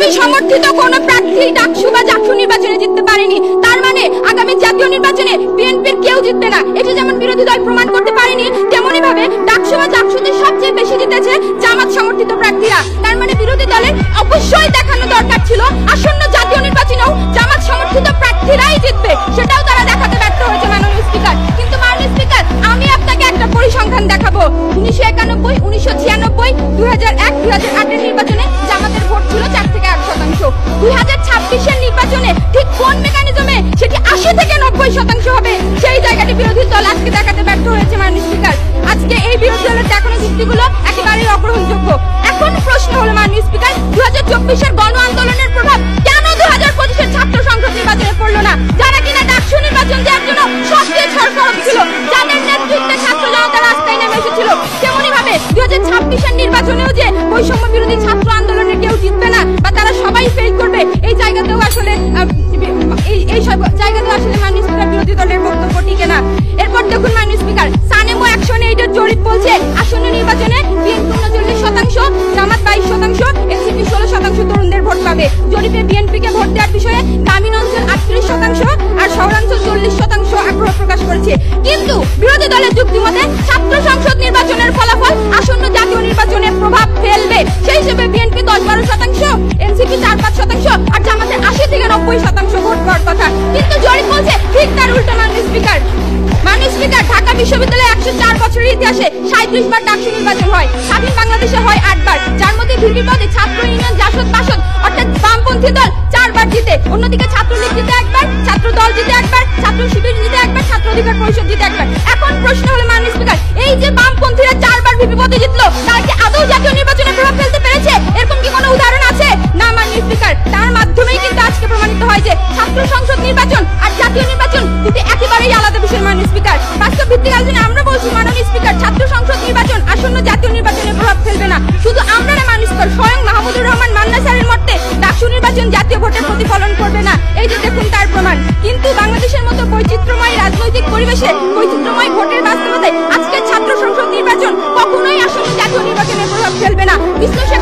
BNP সমর্থিত কোন প্রার্থী ডাকসু বা জাকসু নির্বাচনে জিততে পারেনি, তার মানে আগামী জাতীয় নির্বাচনে বিএনপির কেউ জিতবে না। এটা যেমন বিরোধী দল প্রমাণ করতে পারেনি, তেমনি ভাবে ডাকসু বা জাকসুতে সবচেয়ে বেশি জিতেছে জামাত সমর্থিত প্রার্থীরা। তার মানে বিরোধী দলের অবশ্যই দেখানো দরকার ছিল আসন্ন জাতীয় নির্বাচনেও জামাত সমর্থিত প্রার্থীরাই জিতবে, সেটাও তারা দেখাতে ব্যর্থ হয়েছে মাননীয় স্পিকার। কিন্তু মাননীয় স্পিকার, আমি আপনাকে একটা পরিসংখ্যান দেখাবো। 1991, 1996, 2001, 2008 নির্বাচনে জামাতের ভোট ছিল 4 থেকে 8%। 2026 নির্বাচনে ঠিক কোন মেকানিজমে সেটি 80 থেকে 90% হবে, সেই জায়গাটি বিরোধী দল আজকে দেখাতে ব্যর্থ হয়েছে মাননীয় স্পিকার। আজকে এই বিরোধী দলের দেখানো যুক্তিগুলো একেবারেই অগ্রহণযোগ্য। এখন প্রশ্ন হলো মাননীয় স্পিকার, 2024 গণ আন্দোলনের প্রভাব কেন 2025 ছাত্র সংসদ নির্বাচনে পড়লো না, যারা কিনা ডাকসু নির্বাচন দেওয়ার জন্য সবচেয়ে সরগরম ছিল, যাদের নেতৃত্বে ছাত্র জনতা রাস্তায় নেমে এসেছিল। তেমনি ভাবে 2026 নির্বাচনেও যে বৈষম্য বিরোধী ছাত্র আন্দোলনের কেউ জিতবে না বা তারা সবাই ফেল করবে, এই জায়গাতেও আসলে এই সব জায়গাতেও আসলে মাননীয় স্পিকার বিরোধী দলের বক্তব্য টিকে না। এরপর দেখুন মাননীয় স্পিকার, সানেমো অ্যাকশন এইডের জরিপ বলছে আসন্ন নির্বাচনে বিএনপি 39%, জামাত 22%, এনসিপি 16% তরুণদের ভোট পাবে। জরিপে বিএনপিকে ভোট দেওয়ার বিষয়ে গ্রামীণ অঞ্চল 38% আর শহরাঞ্চল 40% আগ্রহ প্রকাশ করেছে। কিন্তু বিরোধী দলের যুক্তিমতে ছাত্র সংসদ নির্বাচনের ফলাফল আসন্ন জাতীয় নির্বাচনে প্রভাব ফেলবে, সেই হিসেবে বিএনপি 10-12%, এনসিপি 4-5% আর জামাতের 80 থেকে 90% ভোট পাওয়ার কথা। কিন্তু জরিপ বলছে ঠিক তার উল্টো মাননীয় স্পিকার। মাননীয় স্পিকার, ঢাকা বিশ্ববিদ্যালয়ে 104 বছরের ইতিহাসে 37 বার ডাকসু নির্বাচন হয়, স্বাধীন বাংলাদেশে হয় 8 বার, যার মধ্যে ভিপি পদে ছাত্র ইউনিয়ন, জাসদ, বাসদ অর্থাৎ বামপন্থী দল 4 বার জিতে। অন্যদিকে ছাত্রলীগ জিতে 1 বার, ছাত্র দল জিতে 1 বার, ছাত্র শিবির জিতে 1 বার, ছাত্র অধিকার পরিষদ জিতে 1 বার। এখন প্রশ্ন হলো মাননীয় স্পিকার, এই যে বামপন্থীরা 4 বার ভিপি পদে জিতলো, তারা কি আদৌ জাতীয় নির্বাচনে প্রভাব ফেলতে পেরেছে? এরকম কি কোনো উদাহরণ আছে? না মাননীয় স্পিকার, তার মাধ্যমেই কিন্তু আজকে প্রমাণিত হয় যে ছাত্র সংসদ নির্বাচন আর জাতীয় নির্বাচন দুটি একেবারেই আলাদা বিষয় মাননীয় স্পিকার। বাস্তব ভিত্তিক আলোচনা আমরা বলছি মাননীয় স্পিকার, ছাত্র সংসদ নির্বাচন আসন্ন জাতীয় নির্বাচনে প্রভাব ফেলবে না। শুধু আমরা না মাননীয় স্পিকার, স্বয়ং মাহমুদুর রহমান মান্না স্যারের মতে ডাকসু নির্বাচন জাতীয় ভোটের প্রতিফলন করবে না, এই যে দেখুন তার প্রমাণ। কিন্তু বাংলাদেশের মতো বৈচিত্র্যময় রাজনৈতিক পরিবেশে, বৈচিত্র্যময় ভোটের বাস্তবতায় আজকে ছাত্র সংসদ নির্বাচন কখনোই আসন্ন জাতীয় নির্বাচনে প্রভাব ফেলবে না। বিশ্লেষক